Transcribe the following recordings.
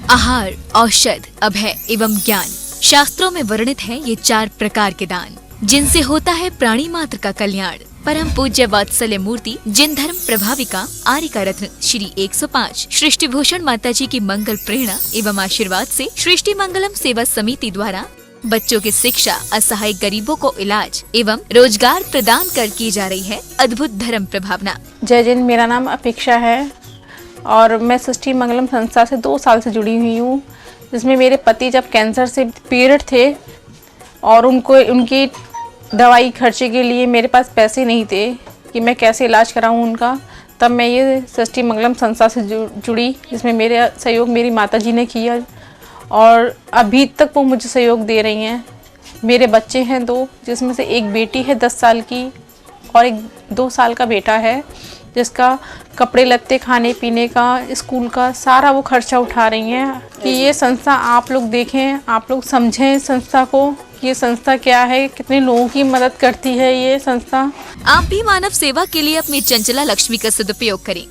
आहार, औषध, अभय एवं ज्ञान। शास्त्रों में वर्णित है ये 4 प्रकार के दान, जिनसे होता है प्राणी मात्र का कल्याण। परम पूज्य वात्सल्य मूर्ति जिन धर्म प्रभाविका आर्यका रत्न श्री 105 सृष्टि भूषण माता जी की मंगल प्रेरणा एवं आशीर्वाद से सृष्टि मंगलम सेवा समिति द्वारा बच्चों की शिक्षा, असहाय गरीबों को इलाज एवं रोजगार प्रदान कर की जा रही है अद्भुत धर्म प्रभावना। जय जिन, मेरा नाम अपेक्षा है और मैं सृष्टि मंगलम संस्था से 2 साल से जुड़ी हुई हूँ, जिसमें मेरे पति जब कैंसर से पीड़ित थे और उनकी दवाई खर्चे के लिए मेरे पास पैसे नहीं थे कि मैं कैसे इलाज कराऊं उनका, तब मैं ये सृष्टि मंगलम संस्था से जुड़ी, जिसमें मेरे सहयोग मेरी माता जी ने किया और अभी तक वो मुझे सहयोग दे रही हैं। मेरे बच्चे हैं 2, जिसमें से एक बेटी है 10 साल की और एक 2 साल का बेटा है, जिसका कपड़े लत्ते, खाने पीने का, स्कूल का सारा वो खर्चा उठा रही हैं। कि ये संस्था आप लोग देखें, आप लोग समझें इस संस्था को, ये संस्था क्या है, कितने लोगों की मदद करती है ये संस्था। आप भी मानव सेवा के लिए अपनी चंचला लक्ष्मी का सदुपयोग करें।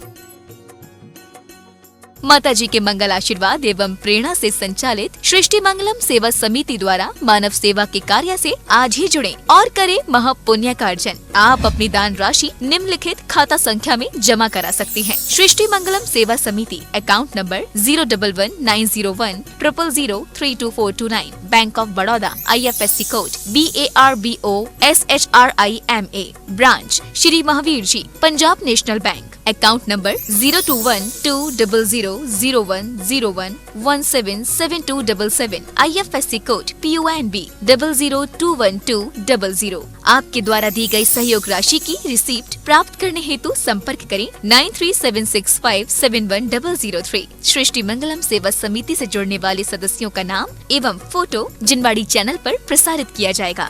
माता जी के मंगल आशीर्वाद एवं प्रेरणा से संचालित सृष्टि मंगलम सेवा समिति द्वारा मानव सेवा के कार्य से आज ही जुड़ें और करें महापुण्य का अर्जन। आप अपनी दान राशि निम्नलिखित खाता संख्या में जमा करा सकते हैं। सृष्टि Mangalam Seva Samiti, account number 0119010003249, bank of Baroda, IFSC code BARBOSHRIMA, branch Shri Mahavir ji, Punjab national bank, account number 0212000101177277, IFSC code PONB 0021200। आपके द्वारा दी गई सहयोग राशि की रिसीप्ट प्राप्त करने हेतु संपर्क करें 9376571003। सृष्टि मंगलम सेवा समिति से जुड़ने वाले सदस्यों का नाम एवं फोटो जिनवाड़ी चैनल पर प्रसारित किया जाएगा।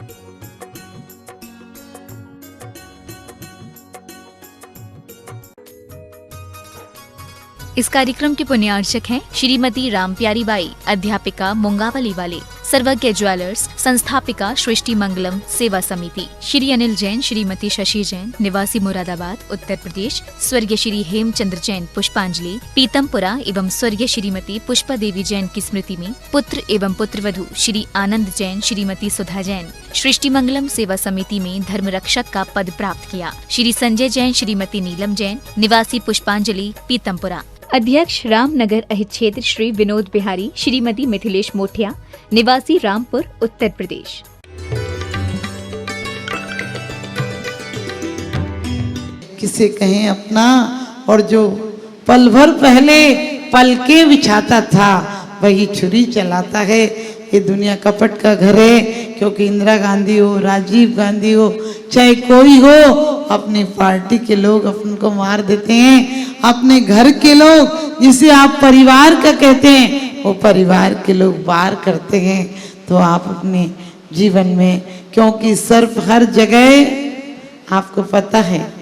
इस कार्यक्रम के पुण्यार्चक हैं श्रीमती रामप्यारी बाई, अध्यापिका मुंगावली वाले, सर्वज्ञ ज्वेलर्स, संस्थापिका सृष्टि मंगलम सेवा समिति, श्री अनिल जैन, श्रीमती शशि जैन, निवासी मुरादाबाद उत्तर प्रदेश, स्वर्गीय श्री हेमचंद्र जैन पुष्पांजलि, पीतमपुरा एवं स्वर्गीय श्रीमती पुष्पा देवी जैन की स्मृति में पुत्र एवं पुत्रवधू श्री आनंद जैन, श्रीमती सुधा जैन सृष्टि मंगलम सेवा समिति में धर्म रक्षक का पद प्राप्त किया। श्री संजय जैन, श्रीमती नीलम जैन, निवासी पुष्पांजलि पीतमपुरा। अध्यक्ष रामनगर अहित क्षेत्र श्री विनोद बिहारी, श्रीमती मिथिलेश मोठिया, निवासी रामपुर उत्तर प्रदेश। किसे कहें अपना, और जो पल भर पहले पलके बिछाता था वही छुरी चलाता है। ये दुनिया कपट का घर है, क्योंकि इंदिरा गांधी हो, राजीव गांधी हो, चाहे कोई हो, अपनी पार्टी के लोग अपन को मार देते हैं। अपने घर के लोग, जिसे आप परिवार का कहते हैं, वो परिवार के लोग वार करते हैं। तो आप अपने जीवन में, क्योंकि सर्फ हर जगह आपको पता है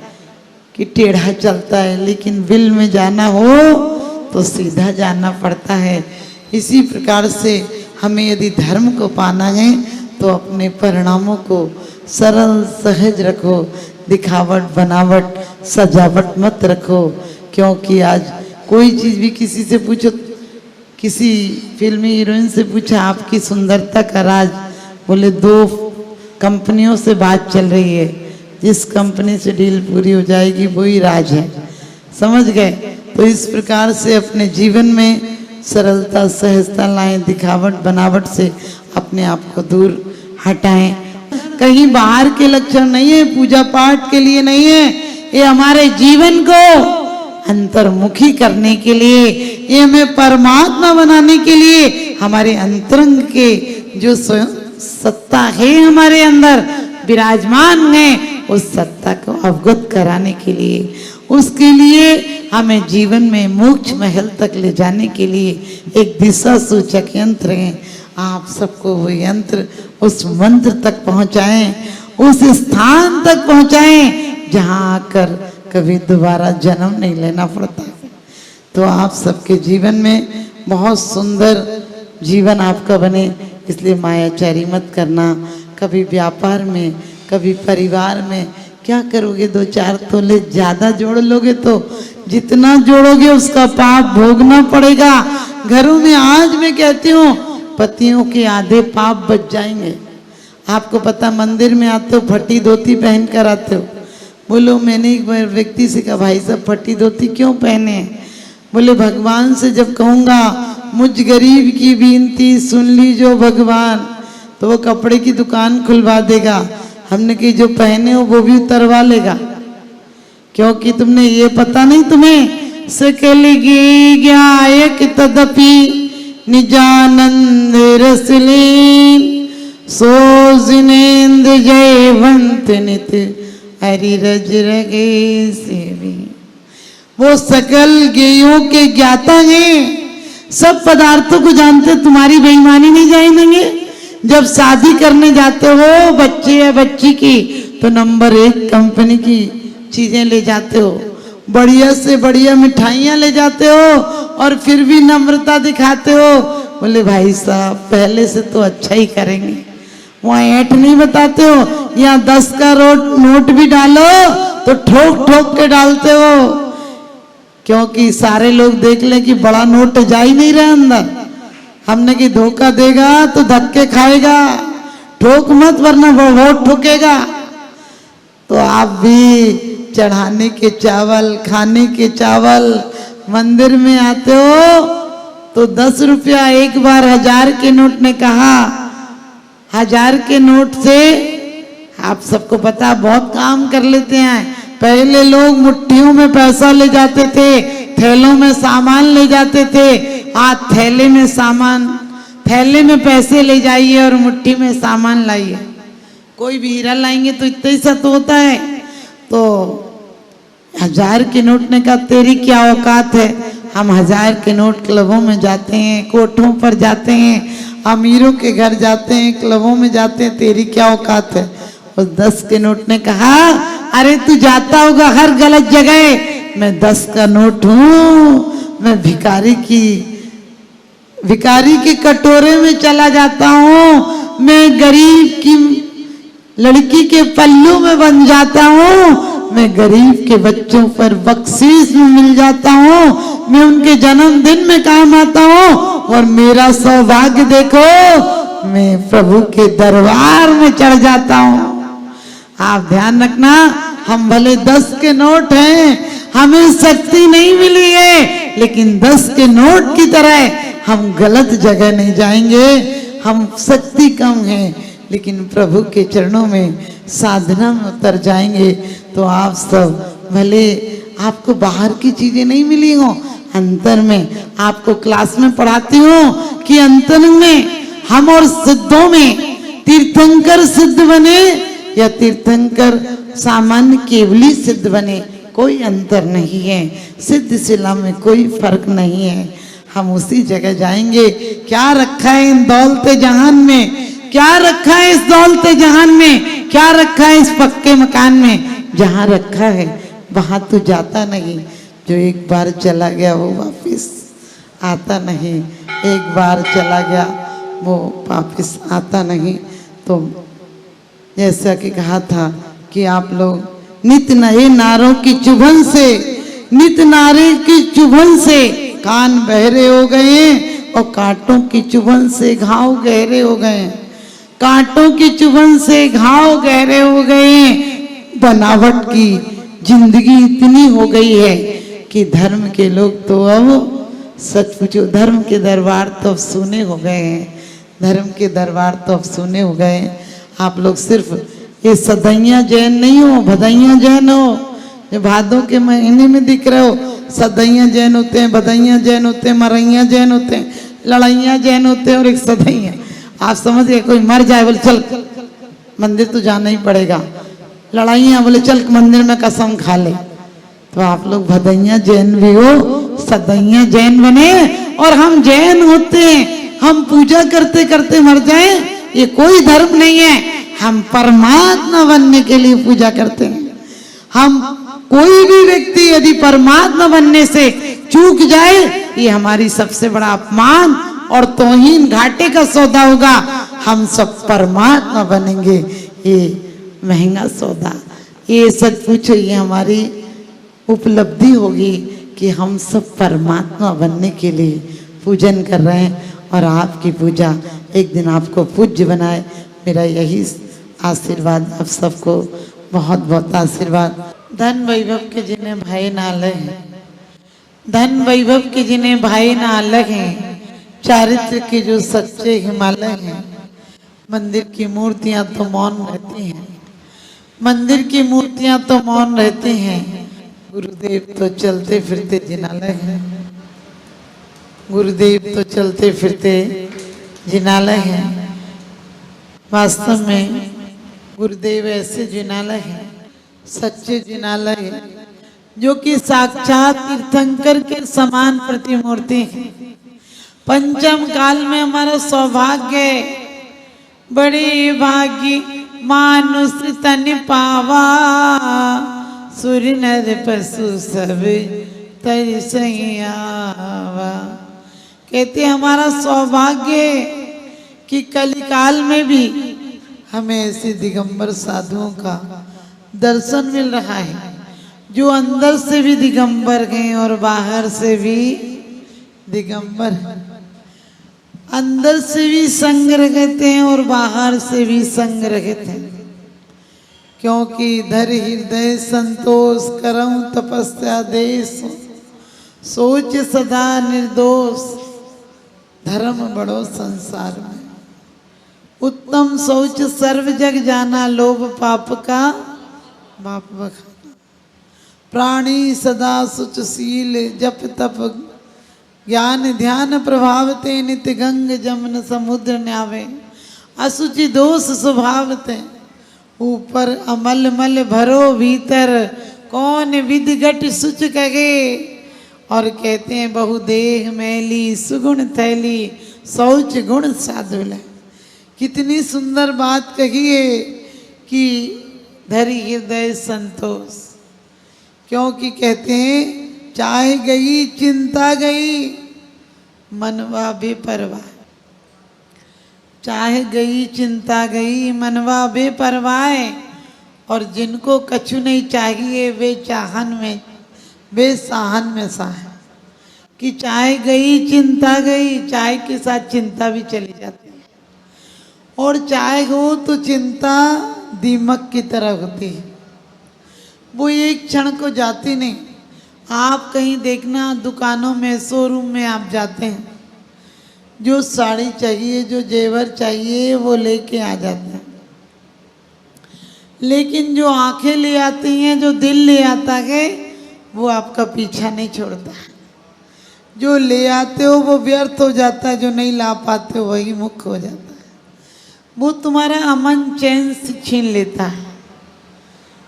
कि टेढ़ा चलता है, लेकिन विल में जाना हो तो सीधा जाना पड़ता है। इसी प्रकार से हमें यदि धर्म को पाना है तो अपने परिणामों को सरल सहज रखो, दिखावट बनावट सजावट मत रखो। क्योंकि आज कोई चीज़ भी किसी से पूछो, किसी फिल्मी हीरोइन से पूछा आपकी सुंदरता का राज, बोले 2 कंपनियों से बात चल रही है, जिस कंपनी से डील पूरी हो जाएगी वही राज है। समझ गए? तो इस प्रकार से अपने जीवन में सरलता सहजता लाएं, दिखावट बनावट से अपने आप को दूर हटाएं। कहीं बाहर के लक्षण नहीं है, पूजा पाठ के लिए नहीं है, ये हमारे जीवन को अंतर्मुखी करने के लिए, ये हमें परमात्मा बनाने के लिए, हमारे अंतरंग के जो सत्ता है हमारे अंदर विराजमान है, उस सत्ता को अवगत कराने के लिए, उसके लिए हमें जीवन में मोक्ष महल तक ले जाने के लिए एक दिशा सूचक यंत्र है। आप सबको वो यंत्र उस मंत्र तक पहुंचाएं, उस स्थान तक पहुंचाएं जहां आकर कभी दोबारा जन्म नहीं लेना पड़ता। तो आप सबके जीवन में बहुत सुंदर जीवन आपका बने, इसलिए मायाचारी मत करना। कभी व्यापार में, कभी परिवार में क्या करोगे, 2-4 तोले ज्यादा जोड़ लोगे तो जितना जोड़ोगे उसका पाप भोगना पड़ेगा। घरों में आज मैं कहती हूँ पतियों के आधे पाप बच जाएंगे। आपको पता, मंदिर में आते हो फटी धोती पहन कर आते हो। बोलो, मैंने एक व्यक्ति से कहा, भाई साहब फटी धोती क्यों पहने हैं? बोले, भगवान से जब कहूँगा मुझ गरीब की विनती सुन लीजो भगवान, तो वो कपड़े की दुकान खुलवा देगा। हमने कही जो पहने हो वो भी उतरवा लेगा, क्योंकि तुमने ये पता नहीं तुम्हें सकलगी ज्ञायक तदपि निजानंद रसलीन सो जिनेन्द्र जयवंत नित हरि रज रगे सेवी। वो सकल ज्ञेयों के ज्ञाता हैं, सब पदार्थों को जानते। तुम्हारी बेईमानी नहीं जानेंगे। जब शादी करने जाते हो बच्चे या बच्ची की, तो नंबर 1 कंपनी की चीजें ले जाते हो, बढ़िया से बढ़िया मिठाइयाँ ले जाते हो, और फिर भी नम्रता दिखाते हो। बोले भाई साहब पहले से तो अच्छा ही करेंगे। वहाँ ऐठ नहीं बताते हो, यहाँ 10 का नोट भी डालो तो ठोक ठोक के डालते हो, क्योंकि सारे लोग देख ले कि बड़ा नोट जा ही नहीं रहा अंदर। हमने कि धोखा देगा तो धक्के खाएगा, ठोक मत वरना बहुत ठोकेगा। तो आप भी चढ़ाने के चावल, खाने के चावल, मंदिर में आते हो तो 10 रुपया। एक बार 1000 के नोट ने कहा, 1000 के नोट से आप सबको पता बहुत काम कर लेते हैं। पहले लोग मुट्ठियों में पैसा ले जाते थे, थैलों में सामान ले जाते थे। आज थैले में सामान, थैले में पैसे ले जाइए और मुट्ठी में सामान लाइए। कोई भी हीरा लाएंगे तो इतना ही सा तो होता है। तो 1000 के नोट ने कहा तेरी क्या औकात है? हम 1000 के नोट क्लबों में जाते हैं, कोठों पर जाते हैं, अमीरों के घर जाते हैं, क्लबों में जाते हैं, तेरी क्या औकात है? उस 10 के नोट ने कहा अरे तू जाता होगा हर गलत जगह, मैं 10 का नोट हूँ, मैं भिखारी के कटोरे में चला जाता हूँ, मैं गरीब की लड़की के पल्लू में बन जाता हूँ, मैं गरीब के बच्चों पर बख्शीश में मिल जाता हूँ, मैं उनके जन्मदिन में काम आता हूँ, और मेरा सौभाग्य देखो मैं प्रभु के दरबार में चढ़ जाता हूँ। आप ध्यान रखना, हम भले 10 के नोट हैं, हमें शक्ति नहीं मिली है, लेकिन 10 के नोट की तरह हम गलत जगह नहीं जाएंगे। हम शक्ति कम है लेकिन प्रभु के चरणों में साधना में उतर जाएंगे। तो आप सब भले आपको बाहर की चीजें नहीं मिली हो, अंतर में आपको क्लास में पढ़ाती हूँ कि अंतर में हम और सिद्धों में तीर्थंकर सिद्ध बने या तीर्थंकर सामान्य केवली सिद्ध बने, कोई अंतर नहीं है। सिद्ध शिला में कोई फर्क नहीं है। हम उसी जगह जाएंगे। क्या रखा है इन दौलते जहान में, क्या रखा है इस दौलते जहान में, क्या रखा है इस पक्के मकान में? जहाँ रखा है वहां तो जाता नहीं। जो एक बार चला गया वो वापिस आता नहीं, एक बार चला गया वो वापिस आता नहीं। तो जैसा कि कहा था कि आप लोग नित नए नारों की चुभन से, नित नारे की चुभन से कान बहरे हो गए, और कांटों की चुभन से घाव गहरे हो गए, कांटों की चुभन से घाव गहरे हो गए। बनावट की जिंदगी इतनी हो गई है कि धर्म के लोग तो अब सच पूछो, धर्म के दरबार तो अब सुने हो गए हैं, धर्म के दरबार तो अब सुने हो गए। आप लोग सिर्फ ये सदैया जैन नहीं हो, भदैया जैन हो। जो भादों के महीने में दिख रहे हो, सदैया जैन होते हैं, भदैया जैन होते हैं, मरैया जैन होते हैं, लड़ैया जैन होते हैं, और एक सदैया। आप समझ गए, कोई मर जाए बोले चल मंदिर तो जाना ही पड़ेगा, लड़ाइया बोले चल मंदिर में कसम खा ले। तो आप लोग भदैया जैन भी हो, सदैया जैन बने, और हम जैन होते हैं। हम पूजा करते करते मर जाए ये कोई धर्म नहीं है। हम परमात्मा बनने के लिए पूजा करते हैं। हम कोई भी व्यक्ति यदि परमात्मा बनने से चूक जाए, ये हमारी सबसे बड़ा अपमान और तौहीन, घाटे का सौदा होगा। हम सब परमात्मा बनेंगे, ये महंगा सौदा। ये सच पूछो, ये हमारी उपलब्धि होगी कि हम सब परमात्मा बनने के लिए पूजन कर रहे हैं और आपकी पूजा एक दिन आपको पूज्य बनाए, मेरा यही आशीर्वाद आप सबको, बहुत बहुत आशीर्वाद। धन वैभव के जिन्हें भाई ना अलग हैं, धन वैभव के जिन्हें भाई ना अलग हैं, चारित्र के जो सच्चे हिमालय हैं। मंदिर की मूर्तियां तो मौन रहती हैं, मंदिर की मूर्तियां तो मौन रहती हैं, गुरुदेव तो चलते फिरते जिनालय हैं, गुरुदेव तो चलते फिरते जिनालय हैं। वास्तव में गुरुदेव ऐसे जिनालय हैं, सच्चे जिनालय हैं, जो कि साक्षात तीर्थंकर के समान प्रतिमूर्ति हैं। पंचम काल में हमारा सौभाग्य, बड़े भाग्य मानुष तन पावा, सुर नर पशु सब तर सही आवा। कहते हमारा सौभाग्य कि कलिकाल में भी हमें ऐसे दिगंबर साधुओं का दर्शन मिल रहा है, जो अंदर से भी दिगंबर हैं और बाहर से भी दिगंबर हैं, अंदर से भी संग रखते हैं और बाहर से भी संग रखते हैं। क्योंकि धर हृदय संतोष करऊं तपस्या देश, सोच सदा निर्दोष, धर्म बड़ो संसार में, उत्तम सोच सर्व जग जाना, लोभ पाप का बाप बखाना, प्राणी सदा सुचशील, जप तप ज्ञान ध्यान प्रभावते, नित्य गंग जमन समुद्र न्यावे, असुचि दोष स्वभावते, ऊपर अमल मल भरो भीतर, कौन विधि घट सुच कहे। और कहते हैं बहुदेह मैली सुगुण थैली, शौच गुण साधुल। कितनी सुंदर बात कही है कि धरि हृदय संतोष, क्योंकि कहते हैं चाहे गई चिंता गई, मनवा बेपरवाह, चाहे गई चिंता गई, मनवा बेपरवाह। और जिनको कछु नहीं चाहिए वे चाहन में, वे साहन में साहन, कि चाहे गई चिंता गई, चाय के साथ चिंता भी चली जाती है, और चाय हो तो चिंता दीमक की तरह होती है, वो एक क्षण को जाती नहीं। आप कहीं देखना दुकानों में शोरूम में आप जाते हैं, जो साड़ी चाहिए जो जेवर चाहिए वो लेके आ जाते हैं, लेकिन जो आंखें ले आती हैं, जो दिल ले आता है, वो आपका पीछा नहीं छोड़ता है। जो ले आते हो वो व्यर्थ हो जाता है, जो नहीं ला पाते हो वही मुख्य हो जाता है। वो तुम्हारा अमन चैन छीन लेता है।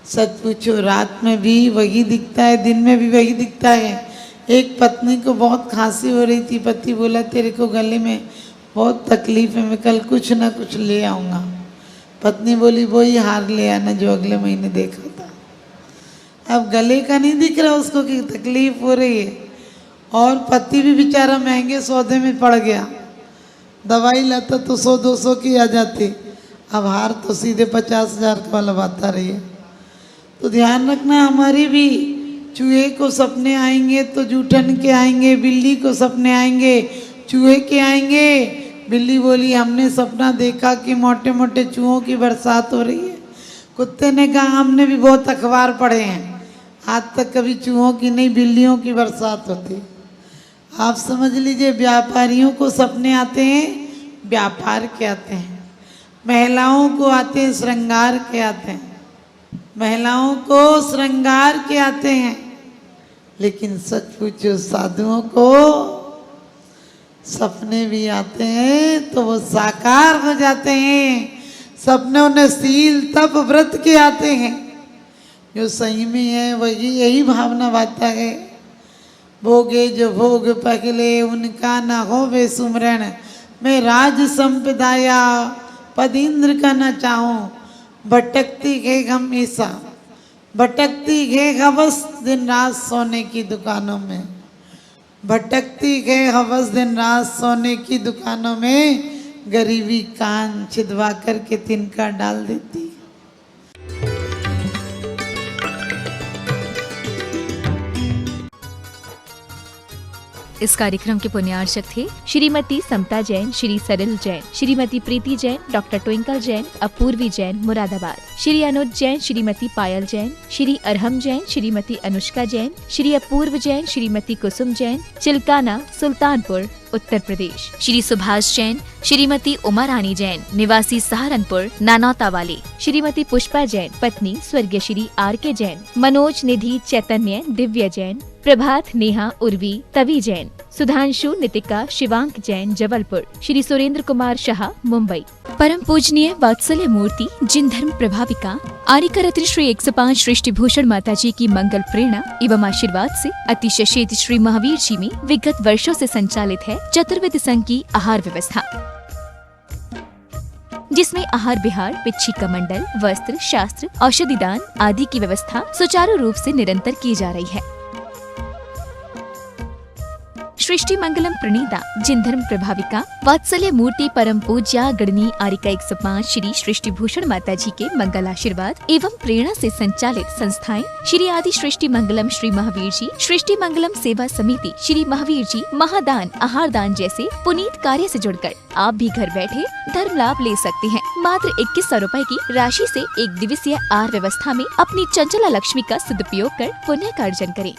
सच पूछो, रात में भी वही दिखता है, दिन में भी वही दिखता है। एक पत्नी को बहुत खांसी हो रही थी, पति बोला तेरे को गले में बहुत तकलीफ है, मैं कल कुछ ना कुछ ले आऊँगा। पत्नी बोली वही हार ले आना जो अगले महीने देखा था। अब गले का नहीं दिख रहा उसको कि तकलीफ हो रही है, और पति भी बेचारा महंगे सौदे में पड़ गया। दवाई लाता तो 100-200 की आ जाती, अब हार तो सीधे 50,000 का वाला आता रही है। तो ध्यान रखना, हमारी भी चूहे को सपने आएंगे तो जूठन के आएंगे, बिल्ली को सपने आएंगे चूहे के आएंगे। बिल्ली बोली हमने सपना देखा कि मोटे मोटे चूहों की बरसात हो रही है। कुत्ते ने कहा हमने भी बहुत अखबार पढ़े हैं, आज तक कभी चूहों की नहीं बिल्लियों की बरसात होती। आप समझ लीजिए, व्यापारियों को सपने आते हैं, व्यापार के आते हैं। महिलाओं को आते हैं, श्रृंगार के आते हैं। महिलाओं को श्रृंगार के आते हैं, लेकिन सच पूछो साधुओं को सपने भी आते हैं तो वो साकार हो जाते हैं। सपने उन्हें सील तप व्रत के आते हैं। जो संयमी है वही यही भावना बाता है। भोगे जो भोग पगले उनका न होवे सुमरण, मैं राज संपदाया पद इंद्र का न चाहूं। भटकती है हमेशा, भटकती है हवस दिन रात सोने की दुकानों में, भटकती है हवस दिन रात सोने की दुकानों में। गरीबी कान छिदवा करके तिनका डाल देती। इस कार्यक्रम के पुण्यार्चक थे श्रीमती समता जैन, श्री सरल जैन, श्रीमती प्रीति जैन, डॉक्टर ट्विंकल जैन, अपूर्वी जैन मुरादाबाद, श्री अनुज जैन, श्रीमती पायल जैन, श्री अरहम जैन, श्रीमती अनुष्का जैन, श्री अपूर्व जैन, श्रीमती कुसुम जैन, चिल्काना सुल्तानपुर उत्तर प्रदेश, श्री सुभाष जैन, श्रीमती उमा रानी जैन, निवासी सहारनपुर नानौता वाले, श्रीमती पुष्पा जैन, पत्नी स्वर्गीय श्री R.K. जैन, मनोज निधि चैतन्य दिव्य जैन, प्रभात नेहा उर्वी तवी जैन, सुधांशु नितिका शिवांक जैन जबलपुर, श्री सुरेंद्र कुमार शाह मुंबई। परम पूजनीय वात्सल्य मूर्ति जिन धर्म प्रभाविका आर्यका रत्न श्री 105 सृष्टि भूषण माता जी की मंगल प्रेरणा एवं आशीर्वाद से अतिशय शेत श्री महावीर जी में विगत वर्षों से संचालित है चतुर्विध संघ की आहार व्यवस्था, जिसमें आहार विहार, पिच्छी कमंडल, वस्त्र, शास्त्र, औषधि दान आदि की व्यवस्था सुचारू रूप से निरंतर की जा रही है। सृष्टि मंगलम प्रणीता जिन धर्म प्रभाविका वात्सल्य मूर्ति परम पूज्या गणनी आर्यका 105 श्री सृष्टि भूषण माता जी के मंगल आशीर्वाद एवं प्रेरणा से संचालित संस्थाएं श्री आदि सृष्टि मंगलम श्री महावीर जी, सृष्टि मंगलम सेवा समिति, श्री महावीर जी महादान आहार दान जैसे पुनीत कार्य से जुड़कर आप भी घर बैठे धर्म लाभ ले सकते हैं। मात्र 2100 रुपए की राशि से एक दिवसीय आहार व्यवस्था में अपनी चंचला लक्ष्मी का सदुपयोग कर पुण्य का अर्जन करें।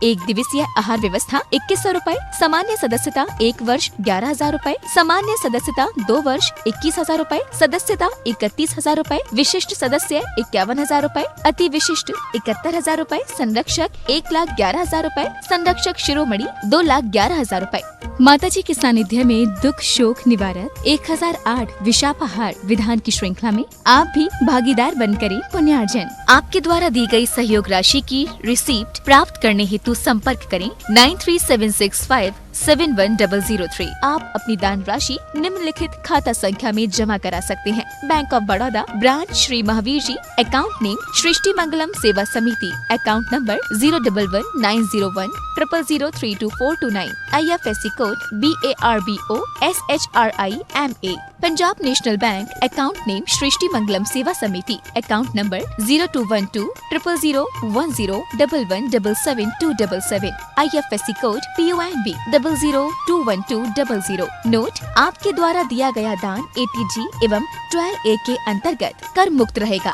एक दिवसीय आहार व्यवस्था 2100 रुपए, सामान्य सदस्यता 1 वर्ष 11,000 रुपए, सामान्य सदस्यता 2 वर्ष 21,000 रुपए, सदस्यता 31,000 रुपए, विशिष्ट सदस्य 51,000 रुपए, अति विशिष्ट 71,000 रुपए, संरक्षक 1,11,000 रुपए, संरक्षक शिरोमणि 2,11,000 रुपए। माता जी के सानिध्य में दुख शोक निवारक 1008 विशापाहार विधान की श्रृंखला में आप भी भागीदार बन करें पुण्यार्जन। आपके द्वारा दी गई सहयोग राशि की रिसीप्ट प्राप्त करने हेतु संपर्क करें 9376571003। आप अपनी दान राशि निम्नलिखित खाता संख्या में जमा करा सकते हैं। Bank of Baroda, branch Shri Mahavir ji, account name Srishti Mangalam Seva Samiti, account number 011901000322429, IFSC code BARBO SHRIMA। Punjab national bank, account name Srishti Mangalam Seva Samiti, account number 0212000111777277, IFSC code PONB 0021200। Note: आपके द्वारा दिया गया दान ATG एवं 12A के अंतर्गत कर मुक्त रहेगा।